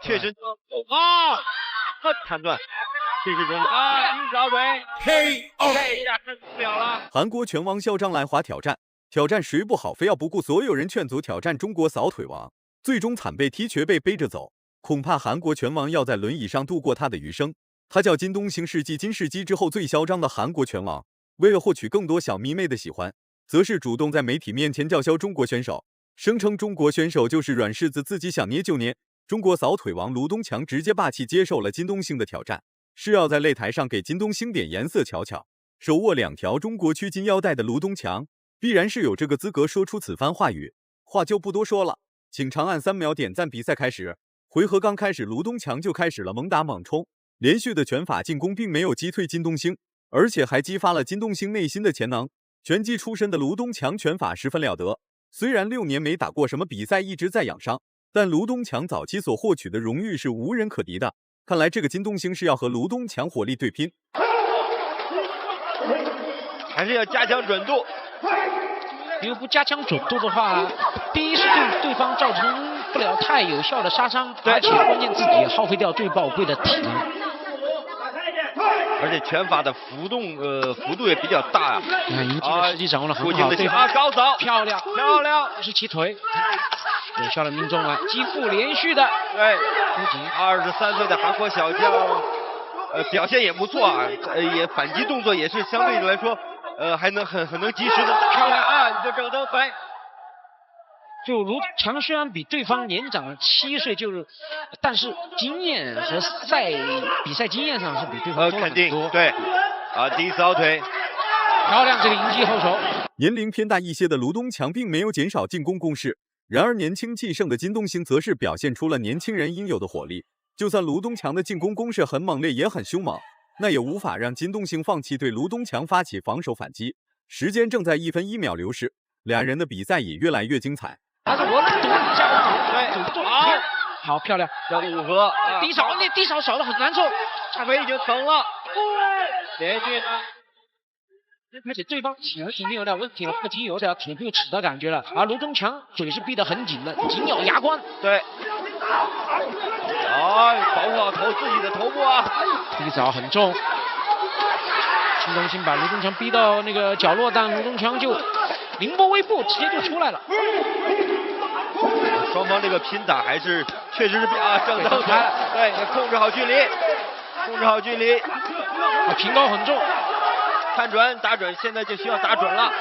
确实判断，这是真的低扫腿 KO， 这一下看不了了。韩国拳王肖张来华挑战谁不好，非要不顾所有人劝阻挑战中国扫腿王，最终惨被踢瘸被背着走。恐怕韩国拳王要在轮椅上度过他的余生。他叫金东兴，是继金世基之后最嚣张的韩国拳王。为了获取更多小迷妹的喜欢，则是主动在媒体面前叫嚣中国选手，声称中国选手就是软柿子，自己想捏就捏。中国扫腿王卢东强直接霸气接受了金东兴的挑战，是要在擂台上给金东兴点颜色瞧瞧。手握2条中国区金腰带的卢东强，必然是有这个资格说出此番话语。话就不多说了，请长按3秒点赞。比赛开始，回合刚开始，卢东强就开始了猛打猛冲，连续的拳法进攻并没有击退金东兴，而且还激发了金东兴内心的潜能。拳击出身的卢东强拳法十分了得，虽然6年没打过什么比赛，一直在养伤，但卢东强早期所获取的荣誉是无人可敌的。看来这个金东兴是要和卢东强火力对拼，还是要加强准度。如果不加强准度的话，第一是对对方造成不了太有效的杀伤，而且关键自己耗费掉最宝贵的体能，而且拳法的幅度也比较大呀。你这个实际掌握了很好，对高扫漂亮，这是齐腿，有效的命中了，击腹连续的。对，23岁的韩国小将，表现也不错啊，也反击动作也是相对来说，还能很能及时的漂亮啊！你这整灯飞。就卢强虽然比对方年长7岁，但是经验和比赛经验上是比对方多很多。肯定对，低扫腿，漂亮，这个迎击后手。年龄偏大一些的卢东强并没有减少进攻攻势，然而年轻气盛的金东兴则是表现出了年轻人应有的火力。就算卢东强的进攻攻势很猛烈也很凶猛，那也无法让金东兴放弃对卢东强发起防守反击。时间正在1分1秒流逝，两人的比赛也越来越精彩。我赌一下，对，好漂亮，这5合，低扫，那低扫扫得很难受，大腿已经疼了，连续的。而且对方体已经有点问题了，已经有点铁不齿的感觉了，而卢东强嘴是闭得很紧的，紧咬牙关。对，保护好自己的头部啊。低扫很重，金东兴把卢东强逼到那个角落，但卢东强就凌波微步，直接就出来了。双方这个拼打还是确实是正当的，对，控制好距离，平高很重，看准打准，现在就需要打准了。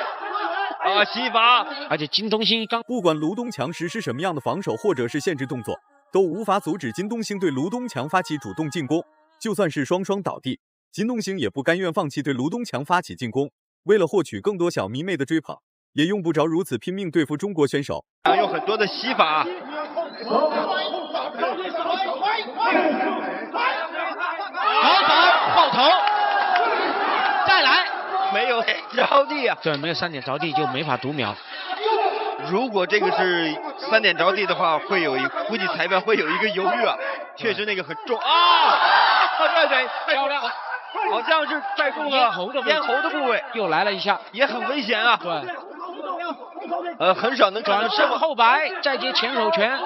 洗法，而且金东兴不管卢东强实施什么样的防守或者是限制动作，都无法阻止金东兴对卢东强发起主动进攻。就算是双双倒地，金东兴也不甘愿放弃对卢东强发起进攻。为了获取更多小迷妹的追捧，也用不着如此拼命对付中国选手。有很多的洗法，好打爆头，再来，没有着地啊。对，没有3点着地就没法读秒。如果这个是3点着地的话，估计裁判会有一个犹豫啊。确实那个很重对，漂亮，好像是在中了咽喉的部位，又来了一下，也很危险啊。对。很少能看到转身后摆，再接前手拳，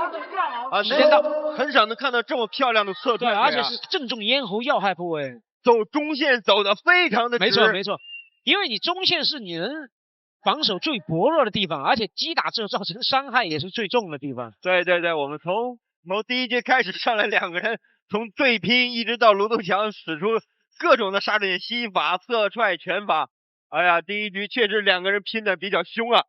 时间到，很少能看到这么漂亮的侧推，而且是正中咽喉要害部位，走中线走得非常的直。没错，因为你中线是你能防守最薄弱的地方，而且击打之后造成伤害也是最重的地方。对，我们从第一节开始上来2个人，从对拼一直到卢东强使出各种的杀人膝法、侧踹拳法。哎呀，第一局确实2个人拼的比较凶啊。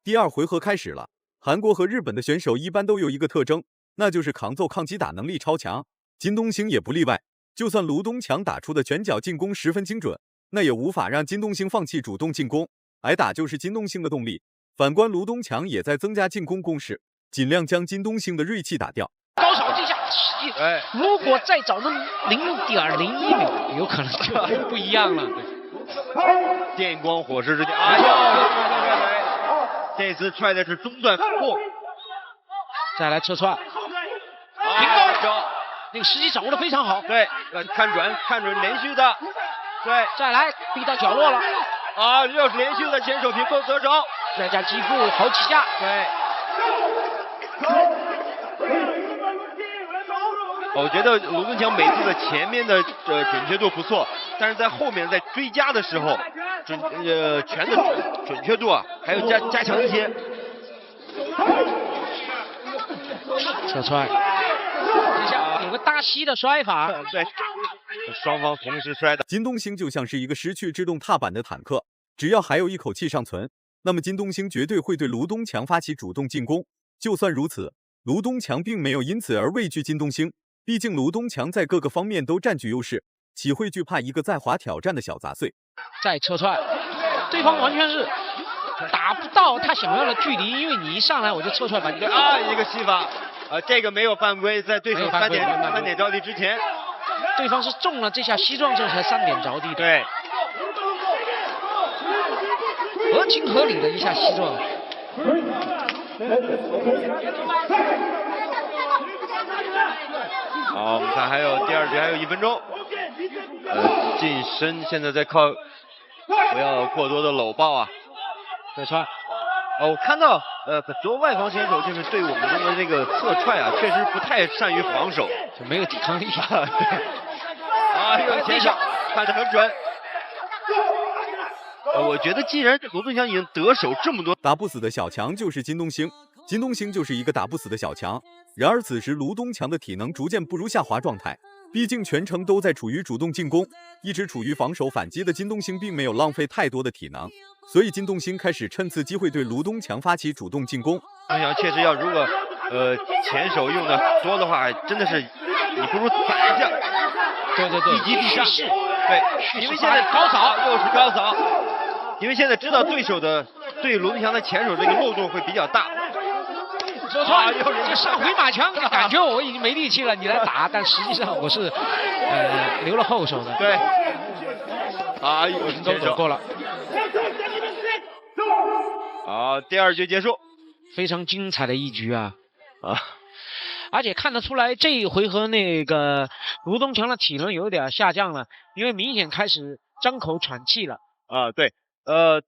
第2回合开始了，韩国和日本的选手一般都有一个特征，那就是抗揍抗击打能力超强，金东兴也不例外。就算卢东强打出的拳脚进攻十分精准，那也无法让金东兴放弃主动进攻，挨打就是金东兴的动力。反观卢东强也在增加进攻攻势，尽量将金东兴的锐气打掉。高扫这下，如果再找那0.01秒，有可能就不一样了。电光火石之间，这次踹的是中段反攻，再来侧踹，平攻，那个时机掌握的非常好。对，看准连续的，对，再来逼到角落了，啊，又是连续的前手平攻得手，再加击负好几下，对。我觉得卢东强每次的前面的准确度不错，但是在后面在追加的时候，拳的准确度啊，还要加强一些。侧踹，这下有个大膝的摔法，对，双方同时摔的。金东兴就像是一个失去制动踏板的坦克，只要还有一口气尚存，那么金东兴绝对会对卢东强发起主动进攻。就算如此，卢东强并没有因此而畏惧金东兴。毕竟卢东强在各个方面都占据优势，岂会惧怕一个在华挑战的小杂碎？再侧踹，对方完全是打不到他想要的距离，因为你一上来我就侧踹把你一个膝法，这个没有犯规，在对手三点着地之前，对方是中了这下膝撞，这才3点着地。对，合情合理的一下膝撞。好，我们看还有第二局还有1分钟，近身现在在靠，不要过多的搂抱啊。侧踹，我看到很多外防选手就是对我们中国这个侧踹啊，确实不太善于防守，就没有抵抗力。有前手看得很准。我觉得既然卢东强已经得手这么多，打不死的小强就是金东兴，金东兴就是一个打不死的小强。然而此时卢东强的体能逐渐步入下滑状态，毕竟全程都在处于主动进攻，一直处于防守反击的金东兴并没有浪费太多的体能，所以金东兴开始趁此机会对卢东强发起主动进攻。我想确实要如果前手用的多的话，真的是你不如攒一下，对，一击必杀，对，因为现在高扫又是高扫，因为现在知道对卢东强的前手这个漏洞会比较大。侧踹，这上回马枪，感觉我已经没力气了，你来打，但实际上我是留了后手的。对，又是都走过了。好，第2局结束，非常精彩的一局啊！而且看得出来，这一回合那个卢东强的体能有点下降了，因为明显开始张口喘气了。对。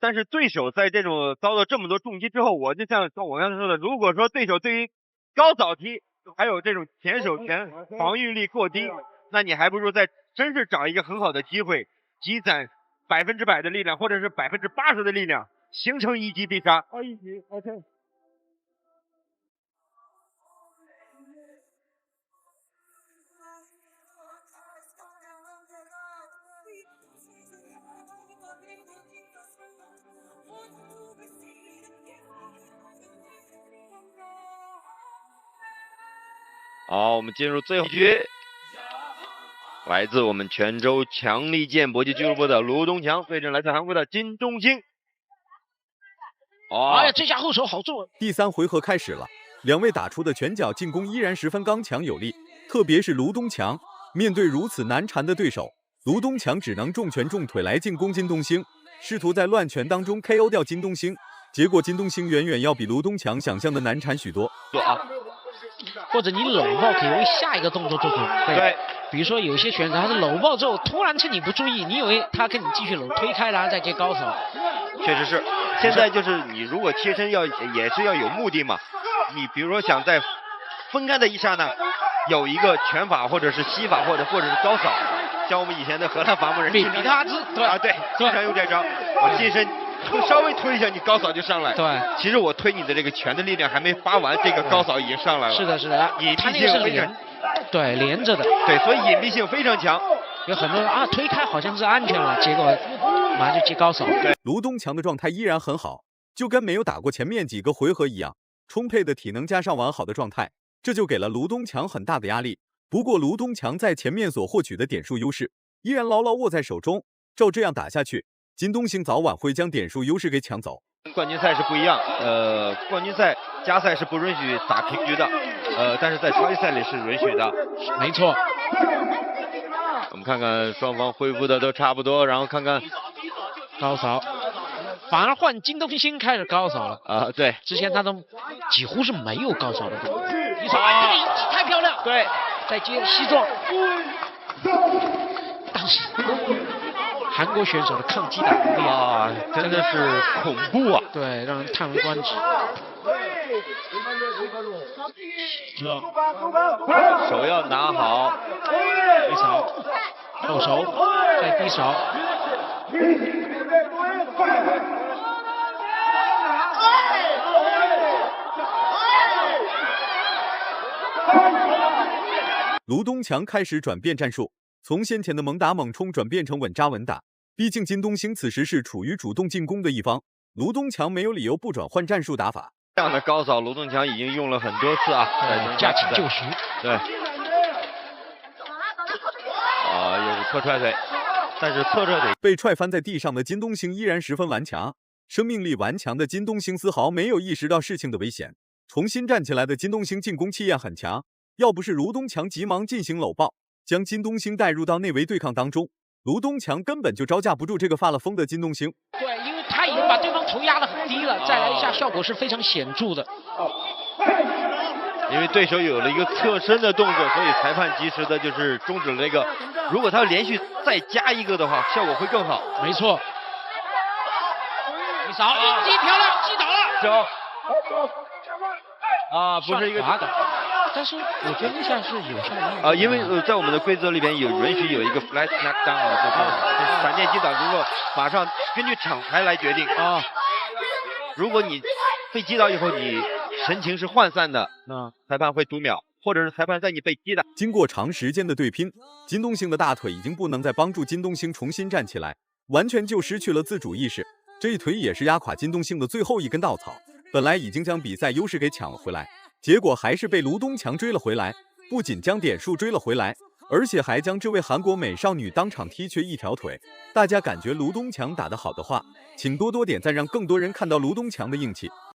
但是对手在这种遭到这么多重击之后，我就像我刚才说的，如果说对手对于高扫踢还有这种前手拳防御力过低，那你还不如真是找一个很好的机会，积攒100%的力量，或者是80%的力量，形成一击必杀。一击 ，OK。好，我们进入最后一局，来自我们泉州强力健搏击俱乐部的卢东强对阵来自韩国的金东兴。哎呀，这下后手好重。第3回合开始了，两位打出的拳脚进攻依然十分刚强有力，特别是卢东强，面对如此难缠的对手，卢东强只能重拳重腿来进攻金东兴，试图在乱拳当中 KO 掉金东兴。结果金东兴远远要比卢东强想象的难缠许多。或者你搂抱可以为下一个动作做准备。对，比如说有些选手他是搂抱之后突然趁你不注意，你以为他跟你继续搂，推开然后再接高扫。确实是，现在就是你如果贴身也是要有目的嘛。你比如说想在分开的一刹那有一个拳法或者是膝法或者是高扫，像我们以前的荷兰伐木人比他兹，对，经常用这招，我近身稍微推一下，你高扫就上来。对，其实我推你的这个拳的力量还没发完，这个高扫已经上来了。是的，隐他蔽性非常，对，连着的。对，所以隐蔽性非常强。有很多人推开好像是安全了，结果马上就接高扫。对，卢东强的状态依然很好，就跟没有打过前面几个回合一样，充沛的体能加上完好的状态，这就给了卢东强很大的压力。不过卢东强在前面所获取的点数优势依然牢牢握在手中，照这样打下去，金东兴早晚会将点数优势给抢走。冠军赛是不一样，冠军赛加赛是不允许打平局的，但是在超级赛里是允许的。没错。我们看看双方恢复的都差不多，然后看看高扫，反而换金东兴开始高手了。啊，对，之前他都几乎是没有高手的动作。你说这个引体太漂亮，对，再接西撞，但是韩国选手的抗击打能力啊，真的是恐怖啊！对，让人叹为观止。手要拿好，低扫，后手，再低扫。卢东强开始转变战术，从先前的猛打猛冲转变成稳扎稳打。毕竟金东兴此时是处于主动进攻的一方，卢东强没有理由不转换战术打法。这样的高扫，卢东强已经用了很多次啊，驾轻就熟。对。又是侧踹腿，但是侧踹腿被踹翻在地上的金东兴依然十分顽强，生命力顽强的金东兴丝毫没有意识到事情的危险。重新站起来的金东兴进攻气焰很强，要不是卢东强急忙进行搂抱，将金东兴带入到内围对抗当中，卢东强根本就招架不住这个发了疯的金东兴。对，因为他已经把对方头压得很低了，再来一下效果是非常显著的。因为对手有了一个侧身的动作，所以裁判及时的就是终止了这个。如果他连续再加一个的话，效果会更好。没错。一扫，一击漂亮，击倒了。不是一个滑的，但是我觉得那下是有效的。因为在我们的规则里边有允许有一个 flat knockdown 就是闪电击倒，如果马上根据场牌来决定啊。如果你被击倒以后，你神情是涣散的，裁判会读秒，或者是裁判在你被击打。经过长时间的对拼，金东兴的大腿已经不能再帮助金东兴重新站起来，完全就失去了自主意识。这一腿也是压垮金东兴的最后一根稻草。本来已经将比赛优势给抢了回来，结果还是被卢东强追了回来，不仅将点数追了回来，而且还将这位韩国美少女当场踢缺一条腿。大家感觉卢东强打得好的话，请多多点赞，让更多人看到卢东强的硬气。